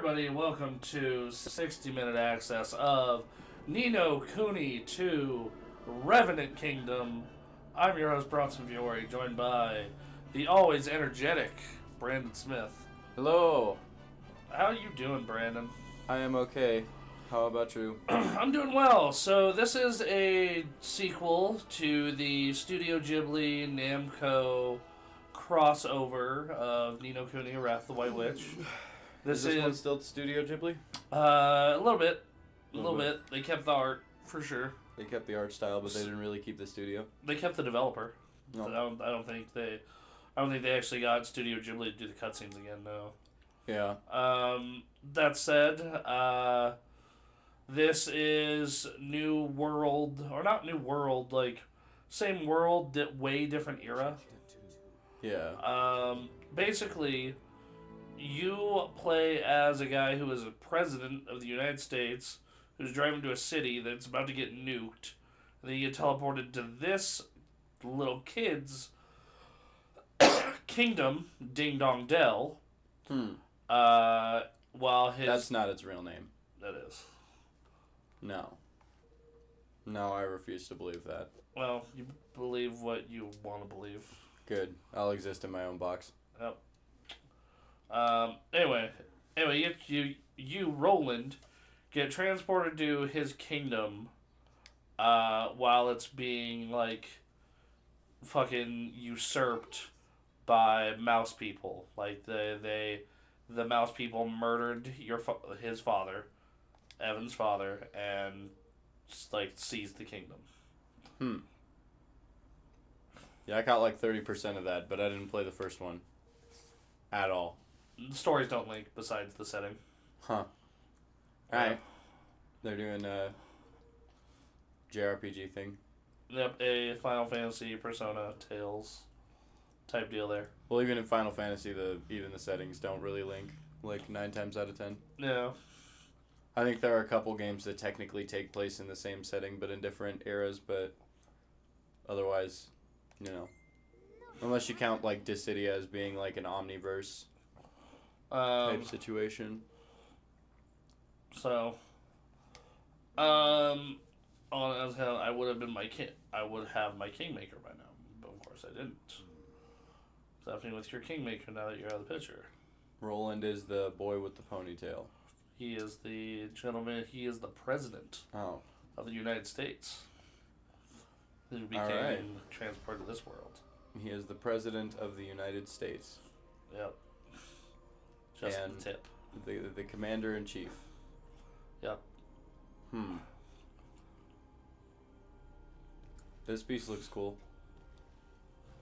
everybody, welcome to 60-minute access of Nino Kuni to Revenant Kingdom. I'm your host, Bronson, joined by the always energetic Brandon Smith. Hello. How are you doing, Brandon? I am okay. How about you? I'm doing well. So this is a sequel to the Studio Ghibli Namco crossover of Nino Kuni, Wrath of the White Witch. Is this one still Studio Ghibli? A little bit. A little bit. They kept the art, for sure. They kept the art style, but they didn't really keep the studio. They kept the developer. No. I don't think they actually got Studio Ghibli to do the cutscenes again, no. Yeah. That said, this is New World, or not New World, like, same world, way different era. Yeah. Basically, you play as a guy who is a president of the United States who's driving to a city that's about to get nuked. And then you get teleported to this little kid's kingdom, Ding Dong Dell. While his... That's not its real name. That is. No. No, I refuse to believe that. Well, you believe what you want to believe. Good. I'll exist in my own box. Yep. Anyway, you Roland, get transported to his kingdom, while it's being, like, fucking usurped by mouse people. Like, the mouse people murdered his father, Evan's father, and, like, seized the kingdom. Yeah, I got like 30% of that, but I didn't play the first one. At all. The stories don't link besides the setting. Huh. Alright. They're doing a JRPG thing. Yep, a Final Fantasy, Persona, Tales type deal there. Well, even in Final Fantasy, even the settings don't really link, like 9 times out of 10. Yeah. I think there are a couple games that technically take place in the same setting, but in different eras, but otherwise, you know. Unless you count, like, Dissidia as being, like, an omniverse type situation. So, I would have been I would have my Kingmaker by now, but of course I didn't. What's happening with your Kingmaker now that you're out of the picture? Roland is the boy with the ponytail. He is the gentleman. He is the president of the United States, who became transported to this world. He is the president of the United States. Yep. Just and the tip. The commander-in-chief. Yep. This piece looks cool.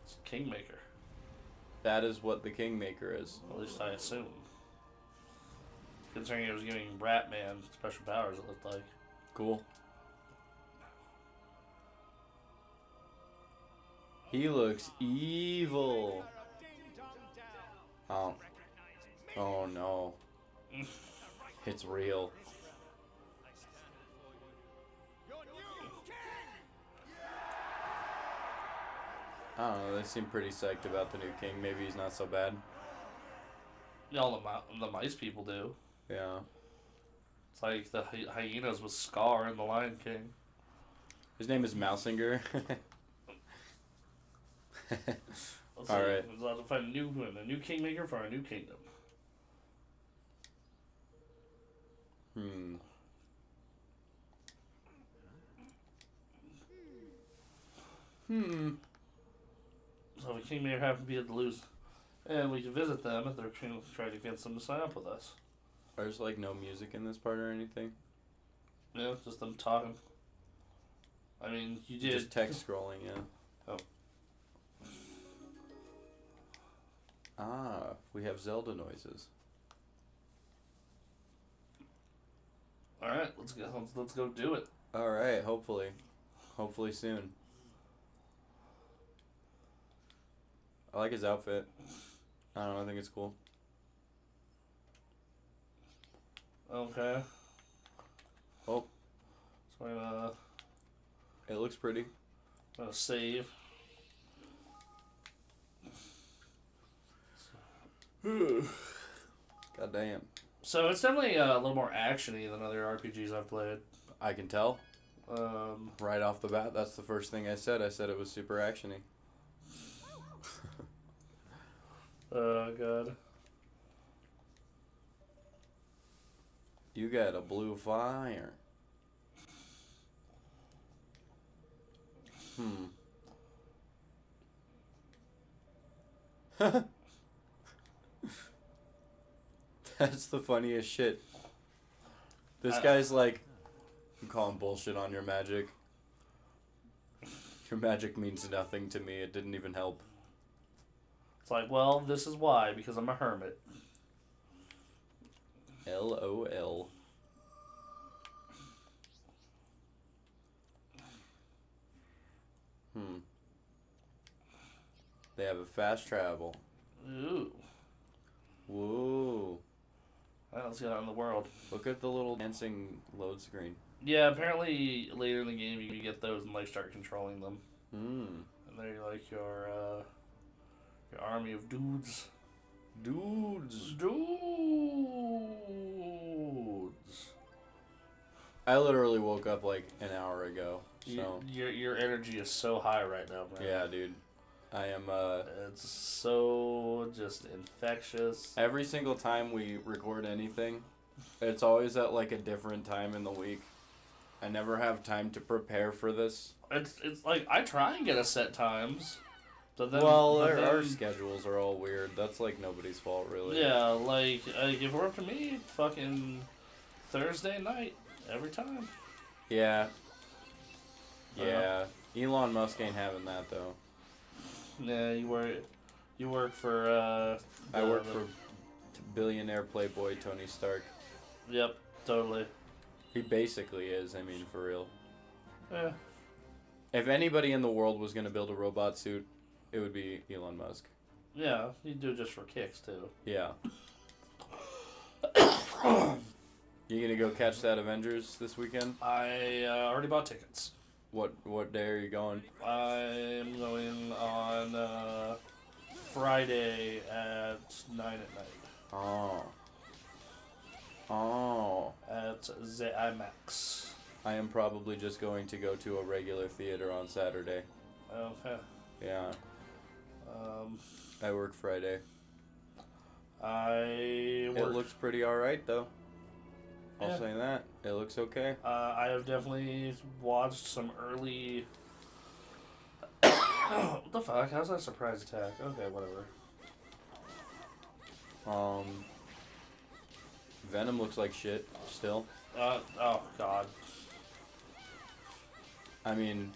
It's Kingmaker. That is what the Kingmaker is. At least I assume. Considering it was giving Ratman special powers, it looked like. Cool. He looks evil. Oh. Oh no. It's real. I don't know, they seem pretty psyched about the new king. Maybe he's not so bad. Yeah, all the mice people do. Yeah. It's like the hyenas with Scar in The Lion King. His name is Mousinger. Alright. We'll have to find a new Kingmaker for our new kingdom. So the Kingmaker happened to be able to lose, and we can visit them if they're trying to convince them to sign up with us. There's like no music in this part or anything? Yeah, just them talking. I mean, you did... Just text scrolling, yeah. Oh. Ah, we have Zelda noises. Alright, let's go do it. Alright, hopefully. Hopefully soon. I like his outfit. I don't know, I think it's cool. Okay. Oh. So I'm gonna... It looks pretty. I'm gonna save. God damn. So it's definitely a little more action-y than other RPGs I've played. I can tell. Um, Right off the bat, that's the first thing I said. I said it was super actiony. oh, God. You got a blue fire. That's the funniest shit. This guy's like, I'm calling bullshit on your magic. Your magic means nothing to me. It didn't even help. It's like, well, this is why, because I'm a hermit. LOL. They have a fast travel. Ooh. Whoa. I don't see that in the world. Look at the little dancing load screen. Yeah, apparently later in the game you get those and like start controlling them. And they're like your army of dudes. Dudes. I literally woke up like an hour ago. So Your energy is so high right now, man. yeah, dude. I am It's so just infectious. every single time we record anything, it's always at like a different time in the week. I never have time to prepare for this. It's like I try and get a set times. But then, Our schedules are all weird. That's like nobody's fault, really. Yeah, like if it were up to me, fucking Thursday night every time. Yeah. Yeah. Elon Musk ain't having that though. Yeah, you work for I work for billionaire playboy Tony Stark. Yep, totally. He basically is, I mean, for real. Yeah. If anybody in the world was going to build a robot suit, it would be Elon Musk. Yeah, you do it just for kicks too. Yeah. You gonna go catch that Avengers this weekend? I already bought tickets. What day are you going? I'm going on Friday at 9 at night. Oh. At the IMAX. I am probably just going to go to a regular theater on Saturday. Okay. Yeah. I work Friday. It looks pretty alright though. I'll say that. It looks okay. I have definitely watched some early... What the fuck? How's that surprise attack? Okay, whatever. Venom looks like shit, still. Oh, God. I mean,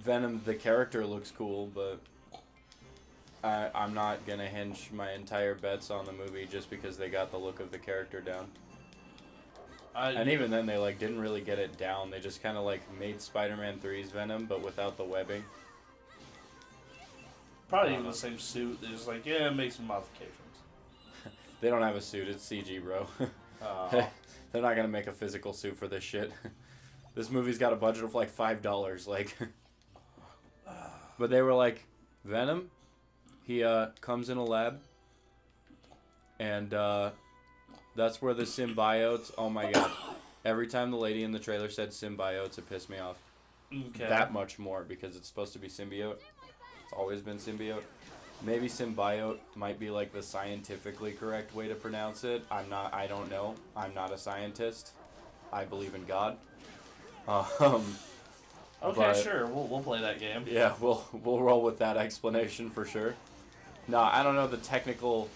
Venom, the character looks cool, but I'm not gonna hinge my entire bets on the movie just because they got the look of the character down. And even then, they like didn't really get it down. They just kind of like made Spider-Man 3's Venom, but without the webbing. Probably even the same suit. They're just like, yeah, make some modifications. They don't have a suit. It's CG, bro. They're not gonna make a physical suit for this shit. This movie's got a budget of like $5. Like, but they were like, Venom. He comes in a lab, and that's where the symbiotes. Oh my god! Every time the lady in the trailer said symbiotes, it pissed me off. Okay. That much more because it's supposed to be symbiote. It's always been symbiote. Maybe symbiote might be like the scientifically correct way to pronounce it. I don't know. I'm not a scientist. I believe in God. Okay, but, sure. We'll play that game. Yeah, we'll roll with that explanation for sure. No, I don't know the technical,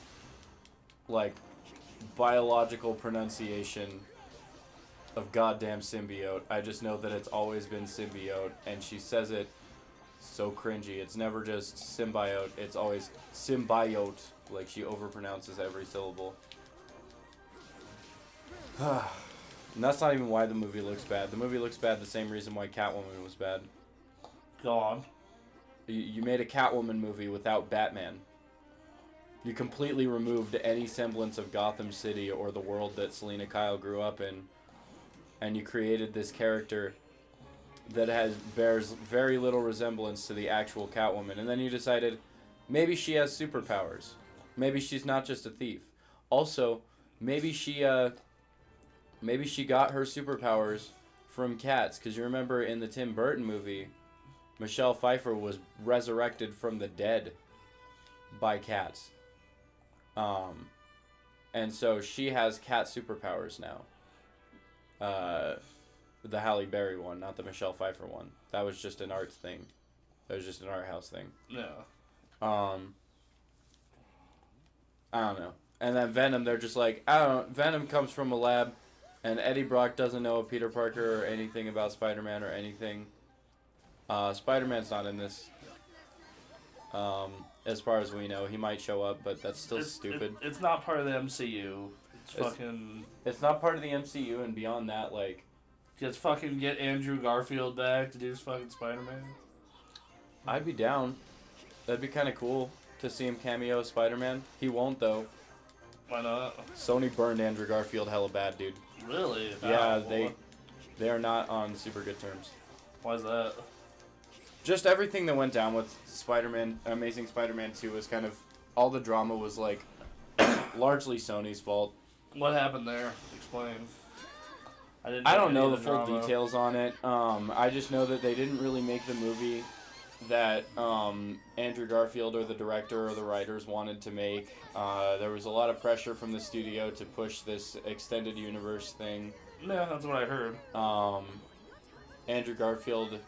like, biological pronunciation of goddamn symbiote. I just know that it's always been symbiote, and she says it so cringy. It's never just symbiote. It's always symbiote. Like, she overpronounces every syllable. And that's not even why the movie looks bad. The movie looks bad the same reason why Catwoman was bad. Go on. You made a Catwoman movie without Batman. You completely removed any semblance of Gotham City or the world that Selena Kyle grew up in. And you created this character that bears very little resemblance to the actual Catwoman. And then you decided, maybe she has superpowers. Maybe she's not just a thief. Also, maybe she got her superpowers from cats, because you remember in the Tim Burton movie, Michelle Pfeiffer was resurrected from the dead by cats. And so she has cat superpowers now. The Halle Berry one, not the Michelle Pfeiffer one. That was just an art thing. That was just an art house thing. Yeah. I don't know. And then Venom, they're just like, I don't know. Venom comes from a lab, and Eddie Brock doesn't know of Peter Parker or anything about Spider-Man or anything. Spider-Man's not in this. As far as we know, he might show up, but that's still stupid. It's not part of the MCU. It's not part of the MCU, and beyond that, like, just fucking get Andrew Garfield back to do his fucking Spider-Man. I'd be down. That'd be kind of cool to see him cameo as Spider-Man. He won't, though. Why not? Sony burned Andrew Garfield hella bad, dude. Really? Yeah, they are not on super good terms. Why is that? Just everything that went down with Spider-Man, Amazing Spider-Man 2 was kind of, all the drama was like largely Sony's fault. What happened there? Explain. I don't know the full details on it. I just know that they didn't really make the movie that Andrew Garfield or the director or the writers wanted to make. There was a lot of pressure from the studio to push this extended universe thing. Yeah, that's what I heard. Andrew Garfield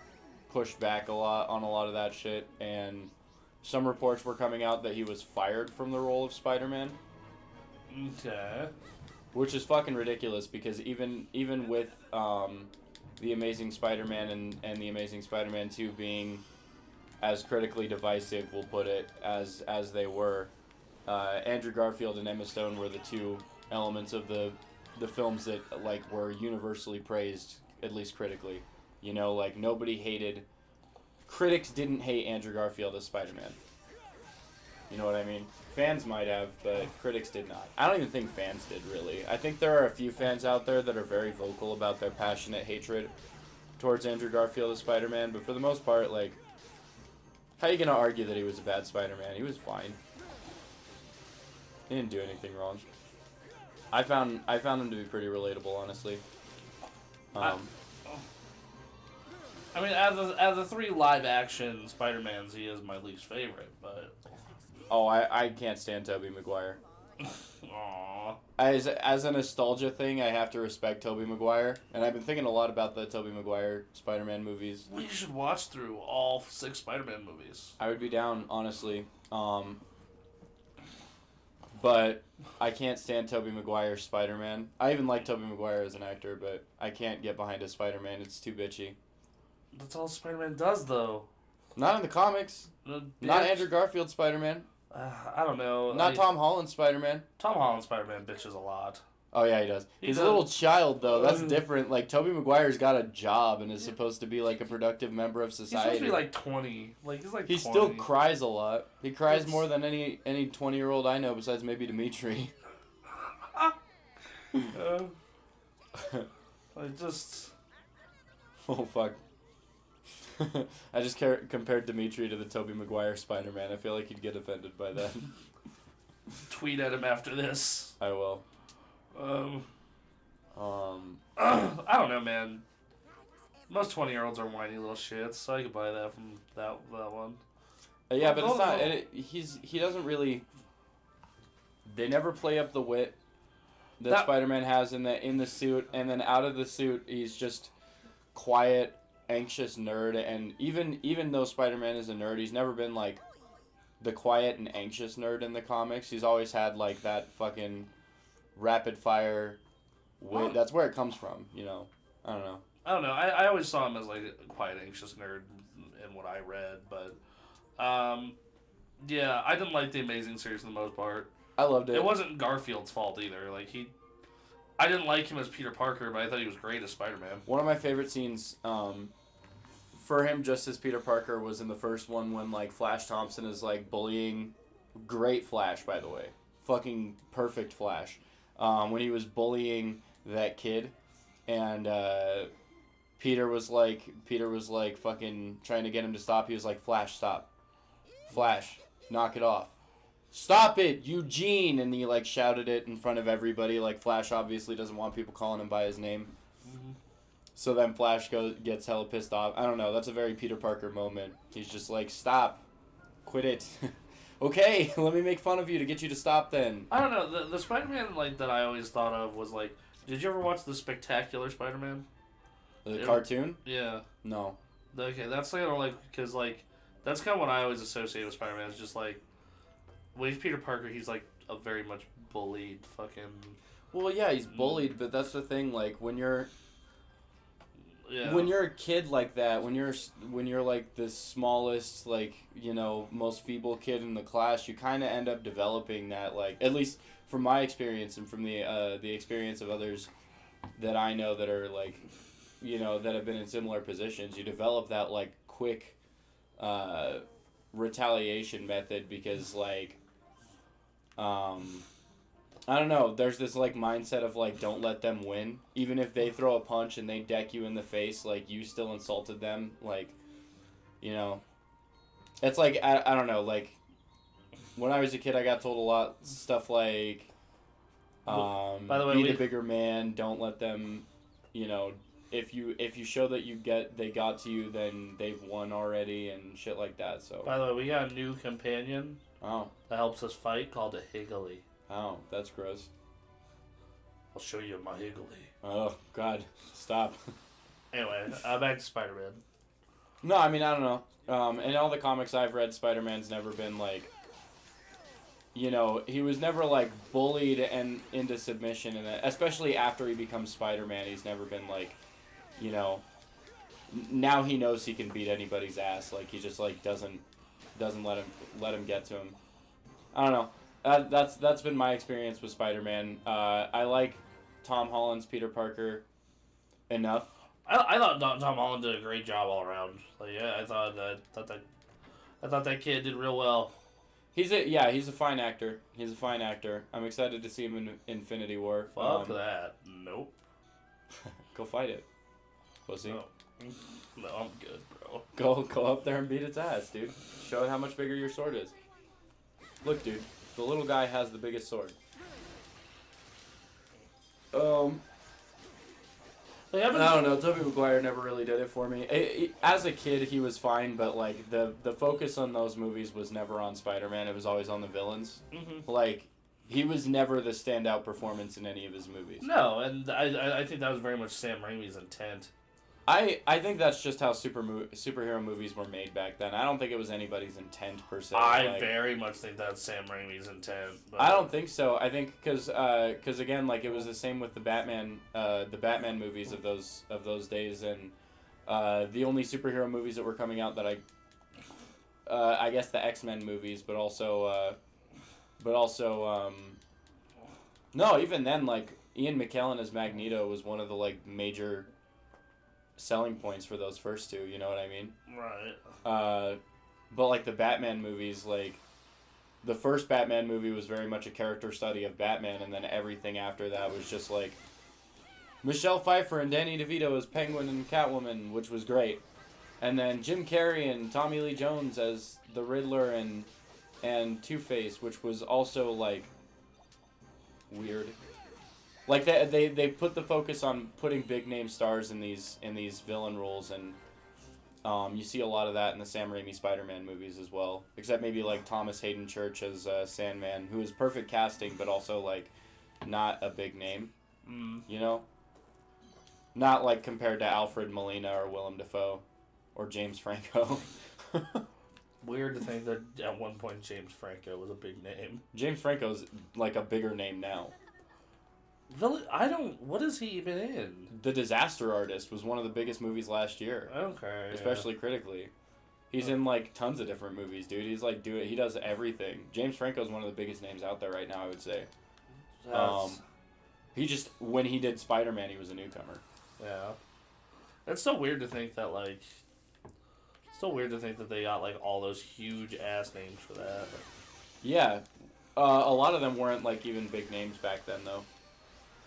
pushed back a lot on a lot of that shit, and some reports were coming out that he was fired from the role of Spider-Man. Okay. Which is fucking ridiculous, because even with the Amazing Spider-Man and the Amazing Spider-Man 2 being as critically divisive, we'll put it, as they were, Andrew Garfield and Emma Stone were the two elements of the films that like were universally praised, at least critically. You know, like, nobody hated... Critics didn't hate Andrew Garfield as Spider-Man. You know what I mean? Fans might have, but critics did not. I don't even think fans did, really. I think there are a few fans out there that are very vocal about their passionate hatred towards Andrew Garfield as Spider-Man, but for the most part, like, how are you going to argue that he was a bad Spider-Man? He was fine. He didn't do anything wrong. I found him to be pretty relatable, honestly. I mean, out of the three live-action Spider-Mans, he is my least favorite, but... Oh, I can't stand Tobey Maguire. Aww. As a nostalgia thing, I have to respect Tobey Maguire, and I've been thinking a lot about the Tobey Maguire Spider-Man movies. We should watch through all 6 Spider-Man movies. I would be down, honestly. But I can't stand Tobey Maguire's Spider-Man. I even like Tobey Maguire as an actor, but I can't get behind his Spider-Man. It's too bitchy. That's all Spider-Man does, though. Not in the comics. Not Andrew Garfield Spider-Man. I don't know. Not Tom Holland Spider-Man. Tom Holland Spider-Man bitches a lot. Oh, yeah, he does. He's a little child, though. That's different. Like, Tobey Maguire's got a job and is supposed to be, like, a productive member of society. He's supposed to be, like, 20. Like, he's, like, He 20. still cries a lot. He cries more than any 20-year-old I know, besides maybe Dimitri. I just... Oh, fuck. I just compared Dimitri to the Tobey Maguire Spider-Man. I feel like he'd get offended by that. Tweet at him after this. I will. I don't know, man. Most 20-year-olds are whiny little shits, so I could buy that from that one. Yeah, but it's not. He doesn't really. They never play up the wit that Spider-Man has in the suit, and then out of the suit, he's just quiet, anxious nerd. And even though Spider-Man is a nerd, he's never been like the quiet and anxious nerd in the comics. He's always had like that fucking rapid fire wit. That's where it comes from, you know. I don't know. I always saw him as like a quiet, anxious nerd in what I read, but yeah, I didn't like the Amazing series for the most part. I loved it. It wasn't Garfield's fault either. Like I didn't like him as Peter Parker, but I thought he was great as Spider-Man. One of my favorite scenes for him just as Peter Parker was in the first one when like Flash Thompson is like bullying. Great Flash, by the way. Fucking perfect Flash. When he was bullying that kid, and Peter was like fucking trying to get him to stop. He was like, Flash, stop. Flash, knock it off. "Stop it, Eugene!" And he like shouted it in front of everybody. Like Flash obviously doesn't want people calling him by his name. Mm-hmm. So then Flash gets hella pissed off. I don't know. That's a very Peter Parker moment. He's just like, "Stop, quit it." Okay, let me make fun of you to get you to stop then. I don't know. The Spider-Man like that I always thought of was like, did you ever watch the Spectacular Spider-Man? The cartoon? Yeah. No. Okay, that's kind of like because like that's kind of what I always associate with Spider-Man. It's just like when he's Peter Parker, he's like a very much bullied fucking. Well, yeah, he's bullied, but that's the thing. Like when you're Yeah. when you're a kid like that, when you're like the smallest, like, you know, most feeble kid in the class, you kind of end up developing that, like, at least from my experience and from the experience of others that I know that are like, you know, that have been in similar positions, you develop that like quick retaliation method because like I don't know, there's this like mindset of like don't let them win. Even if they throw a punch and they deck you in the face, like you still insulted them, like, you know. It's like I don't know, like when I was a kid I got told a lot stuff like by the way, be the bigger man, don't let them, you know, if you show that they got to you, then they've won already and shit like that. So by the way, we got a new companion oh, that helps us fight called a Higgly. oh, that's gross. I'll show you my Higgly. Oh God, stop. Anyway, back to Spider-Man. No, I mean I don't know. In all the comics I've read, Spider-Man's never been like, you know, he was never like bullied and into submission, and especially after he becomes Spider-Man, he's never been like, you know, now he knows he can beat anybody's ass. Like he just like doesn't let him get to him. I don't know. That's been my experience with Spider-Man. I like Tom Holland's Peter Parker enough. I thought Tom Holland did a great job all around. Like, yeah, I thought that kid did real well. He's a fine actor. He's a fine actor. I'm excited to see him in Infinity War. Fuck that. Nope. Go fight it. Pussy. No, I'm good, bro. Go up there and beat its ass, dude. Show it how much bigger your sword is. Look, dude. The little guy has the biggest sword. I don't know. Tobey Maguire never really did it for me. As a kid, he was fine, but like the focus on those movies was never on Spider-Man. It was always on the villains. Mm-hmm. Like he was never the standout performance in any of his movies. No, and I think that was very much Sam Raimi's intent. I think that's just how superhero movies were made back then. I don't think it was anybody's intent per se. I very much think that's Sam Raimi's intent. But I don't think so. I think because again, like it was the same with the Batman movies of those days, and the only superhero movies that were coming out that I guess the X-Men movies, but also no, even then, like Ian McKellen as Magneto was one of the like major selling points for those first two, you know what I mean? Right. But like the Batman movies, like the first Batman movie was very much a character study of Batman, and then everything after that was just like Michelle Pfeiffer and Danny DeVito as Penguin and Catwoman, which was great, and then Jim Carrey and Tommy Lee Jones as the Riddler and Two-Face, which was also like weird. Like they put the focus on putting big name stars in these villain roles, and you see a lot of that in the Sam Raimi Spider-Man movies as well. Except maybe like Thomas Hayden Church as Sandman, who is perfect casting, but also like not a big name. You know, not like compared to Alfred Molina or Willem Dafoe or James Franco. Weird to think that at one point James Franco was a big name. James Franco's like a bigger name now. What has he even in? The Disaster Artist was one of the biggest movies last year. Okay. Especially critically. He's in like tons of different movies, dude. He's like he does everything. James Franco's one of the biggest names out there right now, I would say. He just, when he did Spider-Man, he was a newcomer. Yeah. It's so weird to think that like they got like all those huge ass names for that. Yeah. A lot of them weren't like even big names back then though.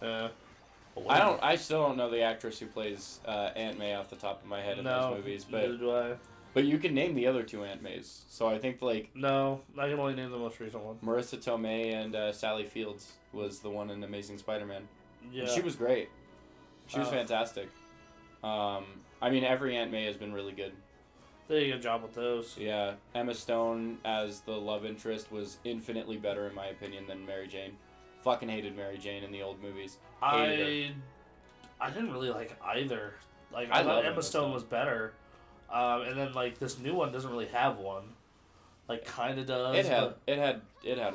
I still don't know the actress who plays Aunt May off the top of my head in those movies, but neither do I. But you can name the other two Aunt Mays. So I think, like... No, I can only name the most recent one. Marissa Tomei and Sally Fields was the one in Amazing Spider-Man. Yeah. And she was great. She was fantastic. I mean, every Aunt May has been really good. They did a good job with those. Yeah. Emma Stone as the love interest was infinitely better, in my opinion, than Mary Jane. Fucking hated Mary Jane in the old movies. I didn't really like either. Like, I I thought love Emma Stone was better. And then, like, this new one doesn't really have one. Like, kind of does. It had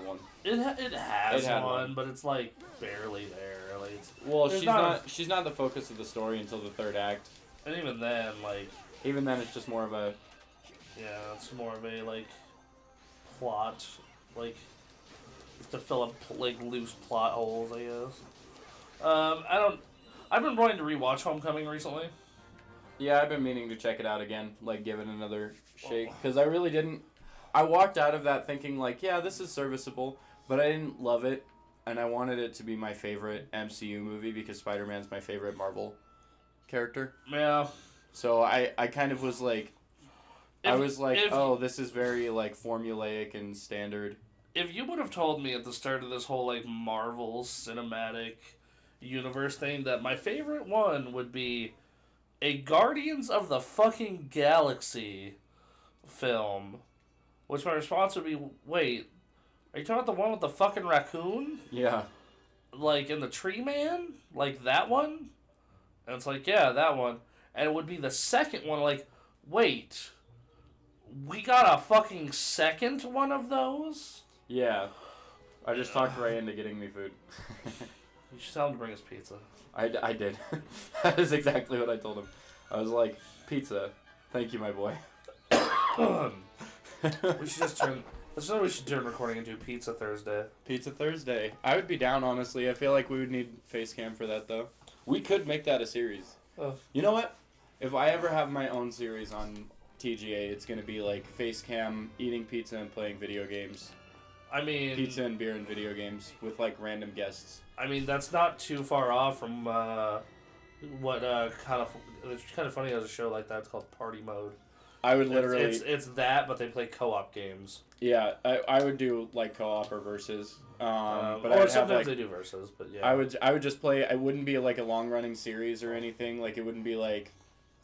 one. It has had one, but it's, like, barely there. Like, well, she's not the focus of the story until the third act. And even then, like... Even then, it's just more of a... Yeah, it's more of a, like, plot. Like, to fill up, like, loose plot holes, I guess. I've been wanting to rewatch Homecoming recently. Yeah, I've been meaning to check it out again, like give it another shake, because I really didn't. I walked out of that thinking like, yeah, this is serviceable, but I didn't love it, and I wanted it to be my favorite MCU movie because Spider-Man's my favorite Marvel character. Yeah. So I kind of was like, oh, this is very like formulaic and standard. If you would have told me at the start of this whole like Marvel cinematic universe thing that my favorite one would be a Guardians of the fucking Galaxy film, which my response would be, wait, are you talking about the one with the fucking raccoon? Yeah. Like, in the Tree Man? Like, that one? And it's like, yeah, that one. And it would be the second one, like, wait, we got a fucking second one of those? Yeah. I just talked Ray into getting me food. You should tell him to bring us pizza. I did. That is exactly what I told him. I was like, pizza. Thank you, my boy. We should just turn... Let's know we should turn recording into Pizza Thursday. Pizza Thursday. I would be down, honestly. I feel like we would need face cam for that, though. We could make that a series. Oh. You know what? If I ever have my own series on TGA, it's going to be like face cam, eating pizza, and playing video games. I mean... Pizza and beer and video games with, like, random guests. I mean, that's not too far off from what kind of... It's kind of funny as a show like that. It's called Party Mode. I would literally... It's that, but they play co-op games. Yeah, I would do, like, co-op or versus. But or I'd sometimes have, like, they do versus, but yeah. I would just play... It wouldn't be, like, a long-running series or anything. Like, it wouldn't be, like,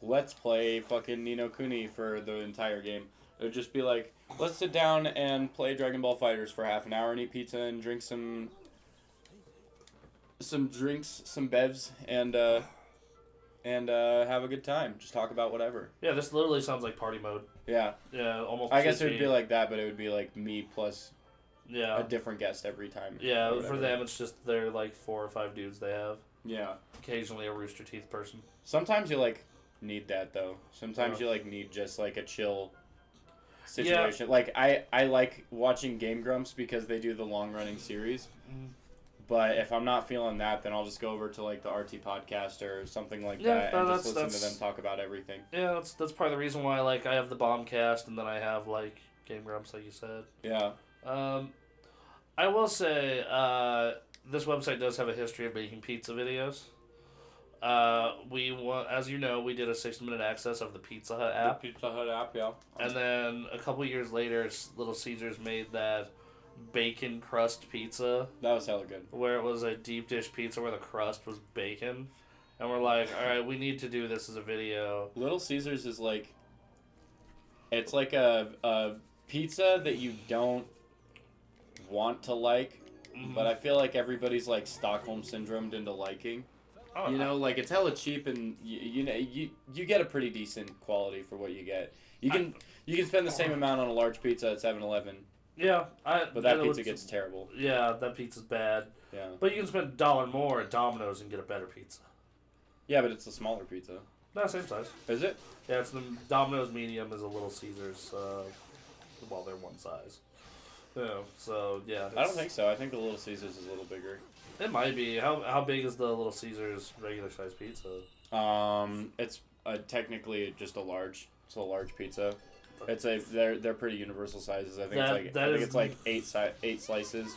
let's play fucking Ni no Kuni for the entire game. It would just be, like, let's sit down and play Dragon Ball FighterZ for half an hour and eat pizza and drink some drinks, some bevs, and have a good time. Just talk about whatever. Yeah, this literally sounds like Party Mode. Yeah. Yeah, almost. I guess it would be like that, but it would be like me plus a different guest every time. Yeah, for them it's just they're like 4 or 5 dudes they have. Yeah. Occasionally a Rooster Teeth person. Sometimes you like need that though. Sometimes you like need just like a chill situation. Yeah. Like I like watching Game Grumps because they do the long running series. But if I'm not feeling that, then I'll just go over to like the RT podcast or something like that and just listen to them talk about everything. Yeah, that's part of the reason why like I have the Bombcast and then I have like Game Grumps, like you said. Yeah. I will say this website does have a history of making pizza videos. As you know, we did a 60-minute access of the Pizza Hut app. The Pizza Hut app, yeah. And then a couple years later, Little Caesars made that bacon crust pizza. That was hella good. Where it was a deep dish pizza where the crust was bacon. And we're like, alright, we need to do this as a video. Little Caesars is like... It's like a pizza that you don't want to like, but I feel like everybody's like Stockholm syndromed into liking. Oh, you know, like it's hella cheap, and you get a pretty decent quality for what you get. You can spend the same amount on a large pizza at 7-Eleven. Yeah, but that pizza gets terrible. Yeah, that pizza's bad. Yeah, but you can spend $1 more at Domino's and get a better pizza. Yeah, but it's a smaller pizza. No, same size. Is it? Yeah, it's the Domino's medium is a Little Caesars. Well, they're one size. Yeah, so yeah. I don't think so. I think the Little Caesars is a little bigger. It might be. How big is the Little Caesars regular size pizza? It's technically just a large. It's a large pizza. They're pretty universal sizes. I think it's like 8 slices.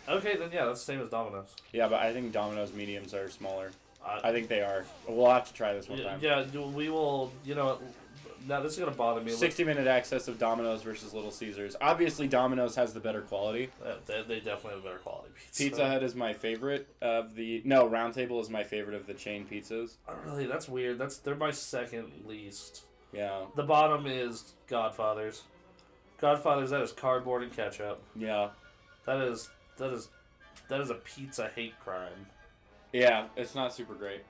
Okay, then yeah, that's the same as Domino's. Yeah, but I think Domino's mediums are smaller. I think they are. We'll have to try this one time. Yeah, we will. You know, Now this is gonna bother me. 60-minute access of Domino's versus Little Caesars. Obviously, Domino's has the better quality. They definitely have a better quality pizza. Pizza Hut is my favorite of the... No, Round Table is my favorite of the chain pizzas. Oh, really? That's weird. They're my second least. Yeah. The bottom is Godfather's. Godfather's, that is cardboard and ketchup. Yeah. That is a pizza hate crime. Yeah, it's not super great.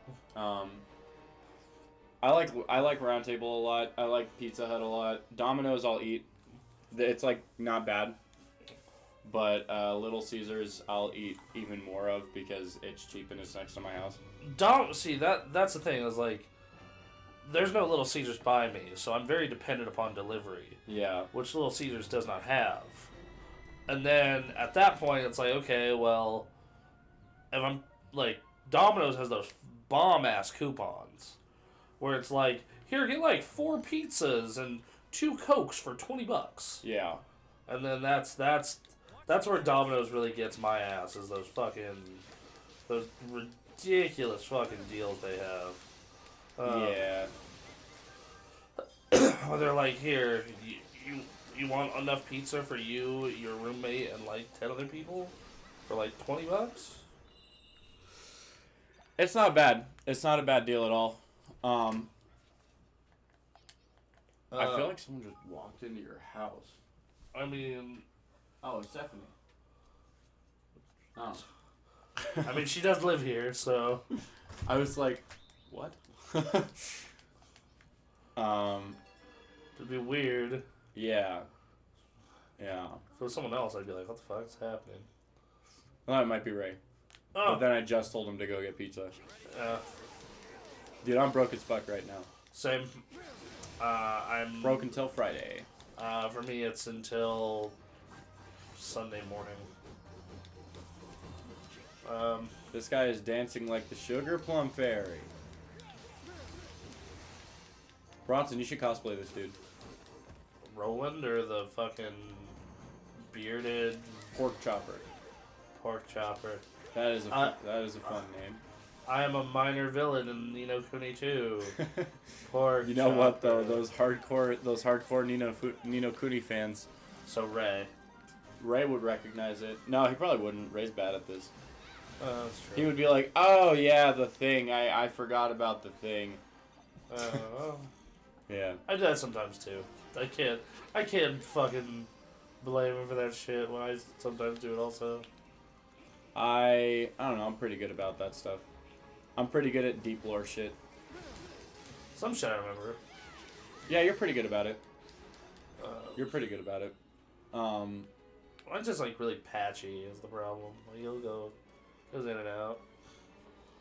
I like Round Table a lot. I like Pizza Hut a lot. Domino's I'll eat. It's like not bad. But Little Caesars I'll eat even more of because it's cheap and it's next to my house. See, that's the thing, is like, there's no Little Caesars by me, so I'm very dependent upon delivery. Yeah. Which Little Caesars does not have. And then at that point, it's like, okay, well, if I'm like, Domino's has those bomb ass coupons where it's like, here, get like 4 pizzas and 2 Cokes for $20. Yeah. And then that's where Domino's really gets my ass, is those ridiculous fucking deals they have. Yeah. They're like, here, you want enough pizza for you, your roommate, and like 10 other people for like $20? It's not bad. It's not a bad deal at all. I feel like someone just walked into your house. I mean... Oh, it's Stephanie. Oh. I mean, she does live here, so... I was like, what? It'd be weird. Yeah. Yeah. If it was someone else, I'd be like, what the fuck is happening? Well, it might be Ray. Oh. But then I just told him to go get pizza. Yeah. Dude, I'm broke as fuck right now. Same. I'm... Broke until Friday. For me, it's until Sunday morning. This guy is dancing like the Sugar Plum Fairy. Bronson, you should cosplay this dude. Roland, or the fucking bearded Pork Chopper. pork chopper? That is a fun name. I am a minor villain in Nino Kuni 2. Pork. You know chopper. what though? Those hardcore Nino Kuni fans. So Ray would recognize it. No, he probably wouldn't. Ray's bad at this. that's true. He would be like, "Oh yeah, the thing. I forgot about the thing." Well, Yeah. I do that sometimes too. I can't fucking blame him for that shit when I sometimes do it also. I don't know. I'm pretty good about that stuff. I'm pretty good at deep lore shit. Some shit I remember. Yeah, you're pretty good about it. You're pretty good about it. I'm just like really patchy is the problem. Like, goes in and out.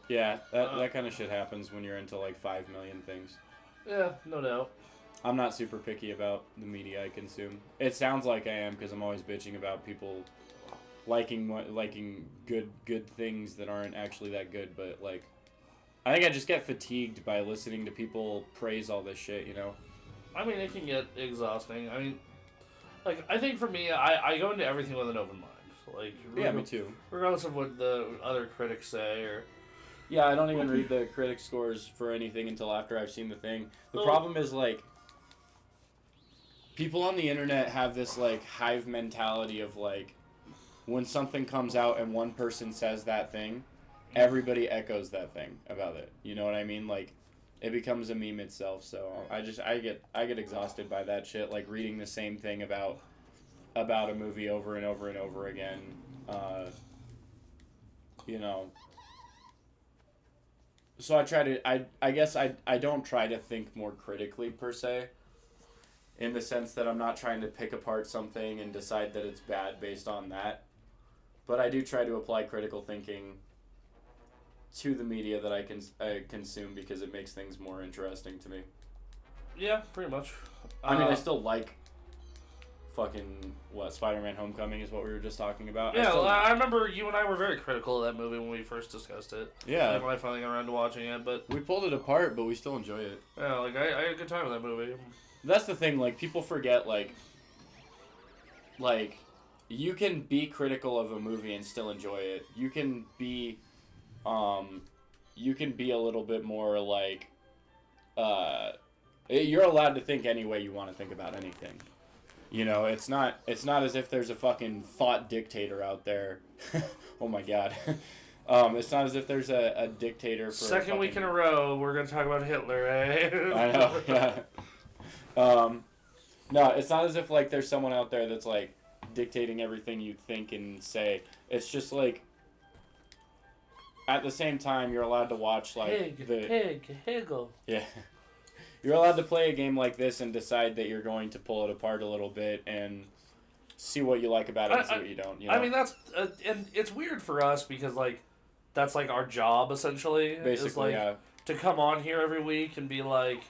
Yeah, that kind of shit happens when you're into like 5 million things. Yeah, no doubt. I'm not super picky about the media I consume. It sounds like I am because I'm always bitching about people liking good things that aren't actually that good. But like, I think I just get fatigued by listening to people praise all this shit. You know. I mean, it can get exhausting. I mean, like, I think for me, I go into everything with an open mind. Like, Yeah, me too. Regardless of what the other critics say, or... Yeah, I don't even read the critic scores for anything until after I've seen the thing. The problem is, like, people on the internet have this, like, hive mentality of, like, when something comes out and one person says that thing, everybody echoes that thing about it. You know what I mean? Like, it becomes a meme itself, so I get exhausted by that shit, like, reading the same thing about a movie over and over and over again. You know... So I guess I don't try to think more critically per se, in the sense that I'm not trying to pick apart something and decide that it's bad based on that, but I do try to apply critical thinking to the media that I consume because it makes things more interesting to me. Yeah, pretty much. I mean, I still like fucking, Spider-Man Homecoming is what we were just talking about. Yeah, I remember you and I were very critical of that movie when we first discussed it. Yeah. Like, when I finally got around to watching it, but... We pulled it apart, but we still enjoy it. Yeah, like, I had a good time with that movie. That's the thing, like, people forget, like, you can be critical of a movie and still enjoy it. You can be a little bit more, like, You're allowed to think any way you want to think about anything. You know, it's not as if there's a fucking thought dictator out there. Oh my god. It's not as if there's a dictator for Second week in a row, we're going to talk about Hitler, eh? I know, yeah. No, it's not as if, like, there's someone out there that's, like, dictating everything you think and say. It's just, like, at the same time, you're allowed to watch, like, Hegel. Yeah. You're allowed to play a game like this and decide that you're going to pull it apart a little bit and see what you like about it and see what you don't. You know? I mean, that's... and it's weird for us because, like, that's, like, our job, essentially. Basically, is, like, yeah. To come on here every week and be like,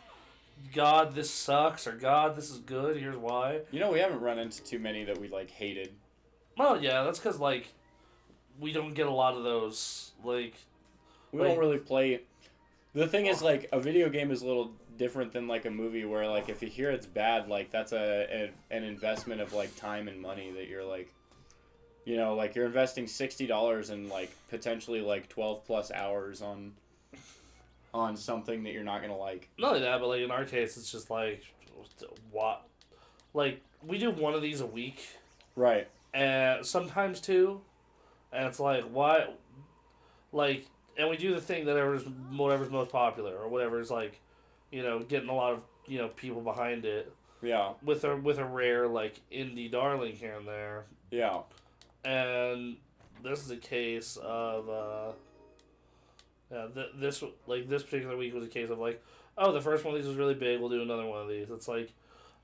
God, this sucks, or God, this is good, here's why. You know, we haven't run into too many that we, like, hated. Well, yeah, that's because, like, we don't get a lot of those, like... We don't really play... The thing is, like, a video game is a little different than, like, a movie where, like, if you hear it's bad, like, that's an investment of, like, time and money that you're, like... You know, like, you're investing $60 and, like, potentially, like, 12-plus hours on something that you're not gonna like. Not only that, but, like, in our case, it's just, like, what? Like, we do one of these a week. Right. And sometimes two. And it's like, why? Like, and we do the thing that whatever's most popular, or whatever's, like, you know, getting a lot of, you know, people behind it. Yeah. With a rare, like, indie darling here and there. Yeah. And this is a case of, this particular week was a case of, like, oh, the first one of these was really big, we'll do another one of these. It's like,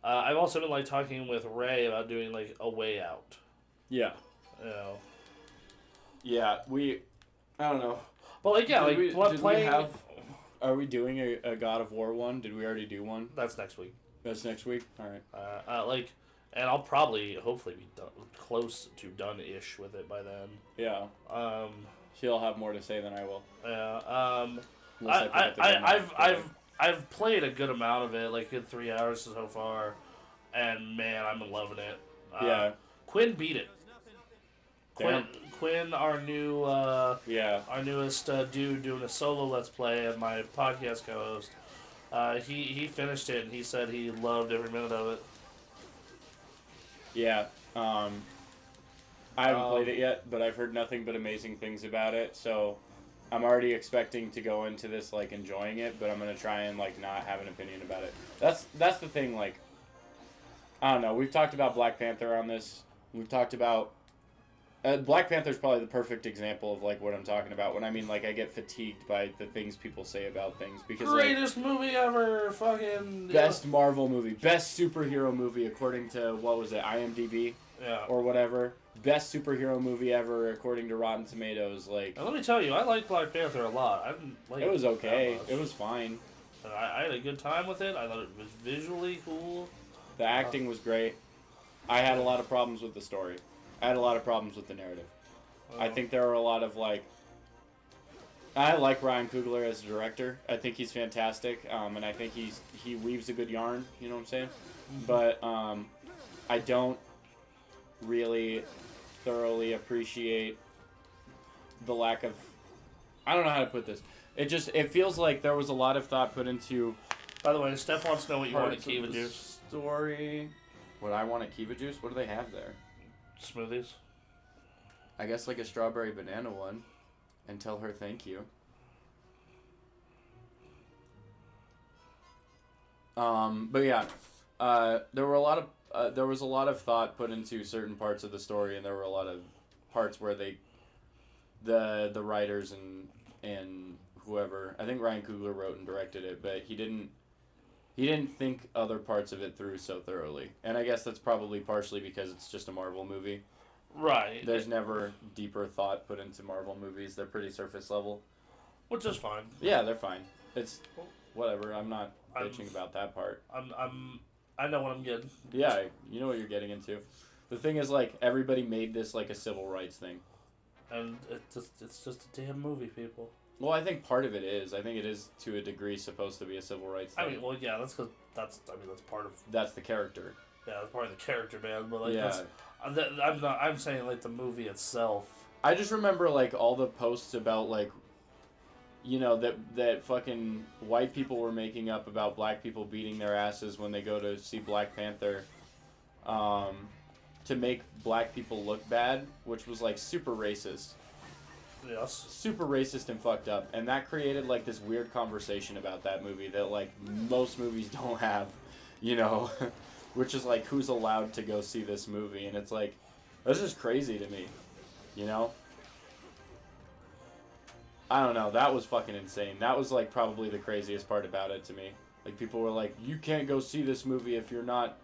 I've also been, like, talking with Ray about doing, like, a way out. Yeah. You know. Yeah, I don't know. But, like, yeah, playing... Are we doing a God of War one? Did we already do one? That's next week. That's next week? Alright. And I'll probably, hopefully, be close to done-ish with it by then. Yeah. She'll have more to say than I will. Yeah. I've played a good amount of it, like, good 3 hours so far, and man, I'm loving it. Yeah. Quinn beat it. Quinn, our new, our newest dude doing a solo Let's Play and my podcast co-host, he finished it and he said he loved every minute of it. Yeah. I haven't played it yet, but I've heard nothing but amazing things about it, so I'm already expecting to go into this, like, enjoying it, but I'm gonna try and, like, not have an opinion about it. That's the thing, like, I don't know, we've talked about Black Panther on this, we've talked about, Black Panther's probably the perfect example of, like, what I'm talking about when I mean, like, I get fatigued by the things people say about things, because, greatest movie ever, fucking... Best Marvel movie, best superhero movie according to, what was it, IMDb? Yeah. Or whatever. Best superhero movie ever according to Rotten Tomatoes. Like, and let me tell you, I liked Black Panther a lot. I didn't like it was okay. That much. It was fine. I had a good time with it. I thought it was visually cool. The acting was great. I had a lot of problems with the story. I had a lot of problems with the narrative. I think there were a lot of, like... I like Ryan Coogler as a director. I think he's fantastic. And I think he weaves a good yarn. You know what I'm saying? Mm-hmm. But I don't really thoroughly appreciate the lack of... I don't know how to put this. It feels like there was a lot of thought put into... By the way, Steph wants to know what you want at Kiva Juice. Story. What I want at Kiva Juice? What do they have there? Smoothies. I guess like a strawberry banana one. And tell her thank you. But yeah, there was a lot of thought put into certain parts of the story, and there were a lot of parts where the writers and whoever, I think Ryan Coogler wrote and directed it, but he didn't think other parts of it through so thoroughly, and I guess that's probably partially because it's just a Marvel movie. Right. There's never deeper thought put into Marvel movies. They're pretty surface level. Which is fine. Yeah, they're fine. It's whatever. I'm not bitching about that part. I know what I'm getting. Yeah, you know what you're getting into. The thing is, like, everybody made this like a civil rights thing. And it's just a damn movie, people. Well, I think part of it is. I think it is, to a degree, supposed to be a civil rights thing. I mean, well, yeah, that's because that's part of... That's the character. Yeah, that's part of the character, man. But, like, yeah. I'm saying, like, the movie itself. I just remember, like, all the posts about, like, that fucking white people were making up about black people beating their asses when they go to see Black Panther, to make black people look bad, which was like super racist. Yes. Super racist and fucked up, and that created like this weird conversation about that movie that like most movies don't have, which is like who's allowed to go see this movie, and it's like this is crazy to me, I don't know, that was fucking insane. That was like probably the craziest part about it to me. Like people were like, you can't go see this movie if you're not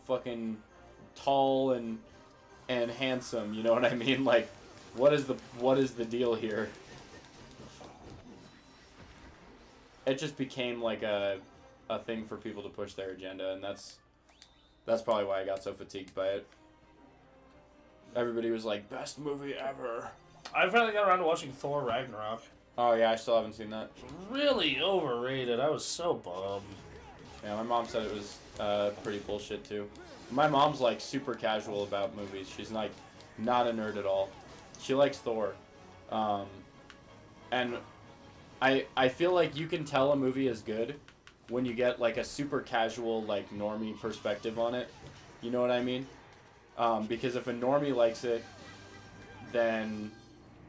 fucking tall and handsome, you know what I mean? Like what is the deal here? It just became like a thing for people to push their agenda, and that's probably why I got so fatigued by it. Everybody was like, best movie ever. I finally got around to watching Thor Ragnarok. Oh yeah, I still haven't seen that. Really overrated. I was so bummed. Yeah, my mom said it was pretty bullshit too. My mom's like super casual about movies. She's like not a nerd at all. She likes Thor. And I feel like you can tell a movie is good when you get like a super casual, like normie perspective on it. You know what I mean? Because if a normie likes it, then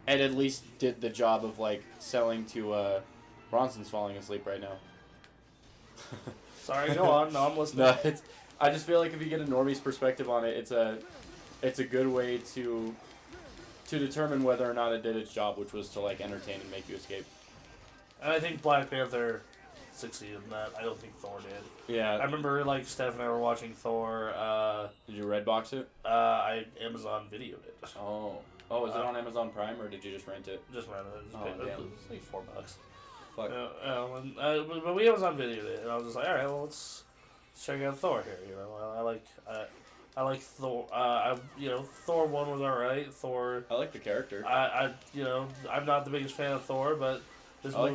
it at least did the job of like selling to Bronson's falling asleep right now. Sorry, go on. No, I'm listening. No, I just feel like if you get a normie's perspective on it, it's a good way to determine whether or not it did its job, which was to like entertain and make you escape. And I think Black Panther succeeded in that. I don't think Thor did. Yeah. I remember like Steph and I were watching Thor. Did you Redbox it? I Amazon videoed it. Oh, is it on Amazon Prime or did you just rent it? Just rented it. Damn. It's like $4. Fuck. But we Amazon videoed it, and I was just like, all right, well, let's check out Thor here. I like Thor. Thor 1 was alright. Thor. I like the character. I'm not the biggest fan of Thor, but this like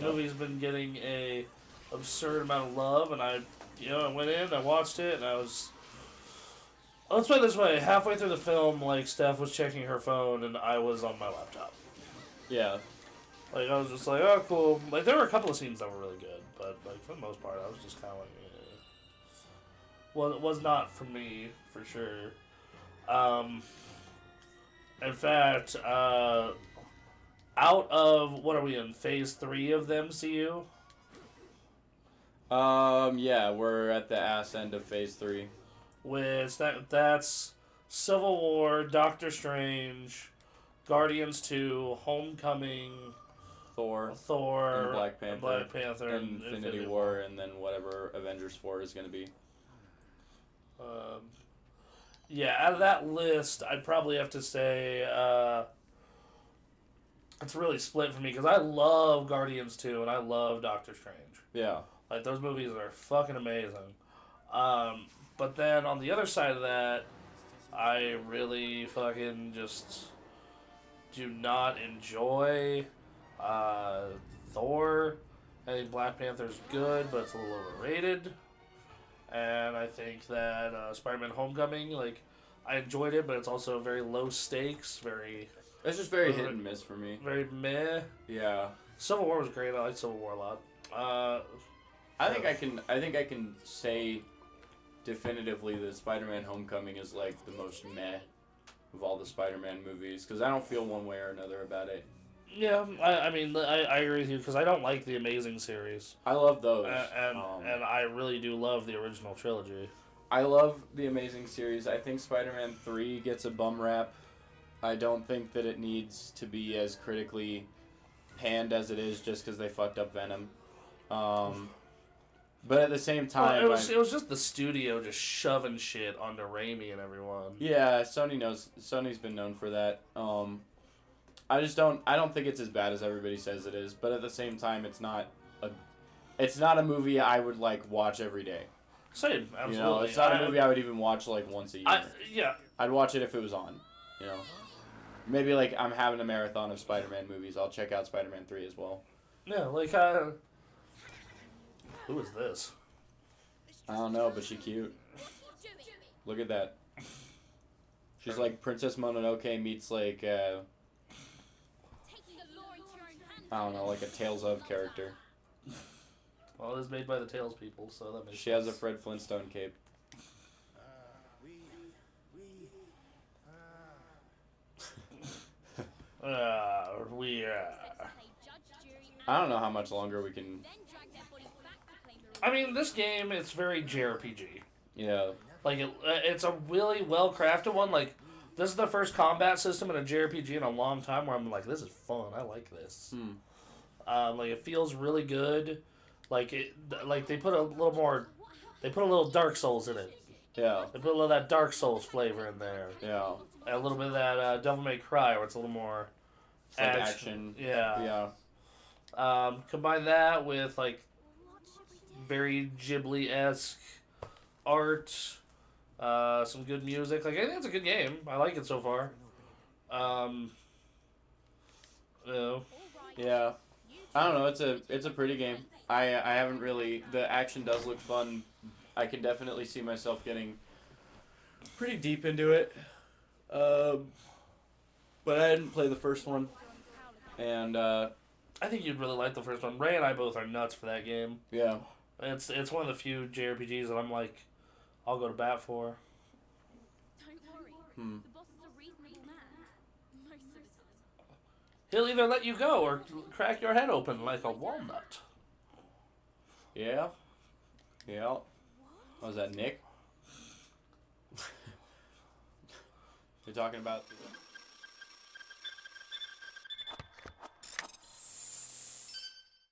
movie's been getting a absurd amount of love, and I went in, I watched it, and I was. Let's put it this way: halfway through the film, like Steph was checking her phone, and I was on my laptop. Yeah. Like I was just like, oh, cool. Like there were a couple of scenes that were really good, but like for the most part, I was just kind of like. Well, it was not for me, for sure. In fact, out of, what are we in, Phase 3 of the MCU? Yeah, we're at the ass end of Phase 3. Which, that's Civil War, Doctor Strange, Guardians 2, Homecoming, Thor, and Black Panther, and Infinity War, and then whatever Avengers 4 is going to be. Out of that list, I'd probably have to say it's really split for me because I love Guardians 2 and I love Doctor Strange. Yeah. Like, those movies are fucking amazing. But then on the other side of that, I really fucking just do not enjoy Thor. I think Black Panther's good, but it's a little overrated. And I think that Spider-Man Homecoming, like, I enjoyed it, but it's also very low stakes, It's just very hit and miss for me. Very meh. Yeah. Civil War was great. I like Civil War a lot. I think I can say definitively that Spider-Man Homecoming is like the most meh of all the Spider-Man movies because I don't feel one way or another about it. Yeah, I mean, I agree with you because I don't like the Amazing series. I love those. And I really do love the original trilogy. I love the Amazing series. I think Spider-Man 3 gets a bum rap. I don't think that it needs to be as critically panned as it is just because they fucked up Venom. But at the same time... Well, it was just the studio just shoving shit onto Raimi and everyone. Yeah, Sony's been known for that. I don't think it's as bad as everybody says it is, but at the same time, it's not a movie I would like watch every day. Same, absolutely. It's not a movie I would even watch like once a year. Yeah. I'd watch it if it was on, Maybe like I'm having a marathon of Spider-Man movies. I'll check out Spider-Man 3 as well. Yeah, like who is this? I don't know, but she's cute. Look at that. She's like Princess Mononoke meets like I don't know, like a Tales of character. Well, it is made by the Tales people, so that makes She sense. has a Fred Flintstone cape. I don't know how much longer we can. I mean, this game, it's very JRPG. Yeah. Like, it's a really well-crafted one. Like, this is the first combat system in a JRPG in a long time where I'm like, this is fun. I like this. Like, it feels really good. Like, they put a little more... They put a little Dark Souls in it. Yeah. They put a little of that Dark Souls flavor in there. Yeah. And a little bit of that Devil May Cry, where it's a little more... It's like action. Yeah. Yeah. Combine that with, like, very Ghibli-esque art, some good music. Like, I think it's a good game. I like it so far. You know. Yeah. I don't know. It's a pretty game. I haven't really. The action does look fun. I can definitely see myself getting pretty deep into it. But I didn't play the first one, and I think you'd really like the first one. Ray and I both are nuts for that game. yeah. It's one of the few JRPGs that I'm like, I'll go to bat for. Don't worry. The boss is a reasonable man. Most of the time. He'll either let you go or crack your head open like a walnut. Yeah. Yeah. Was that Nick? You're talking about.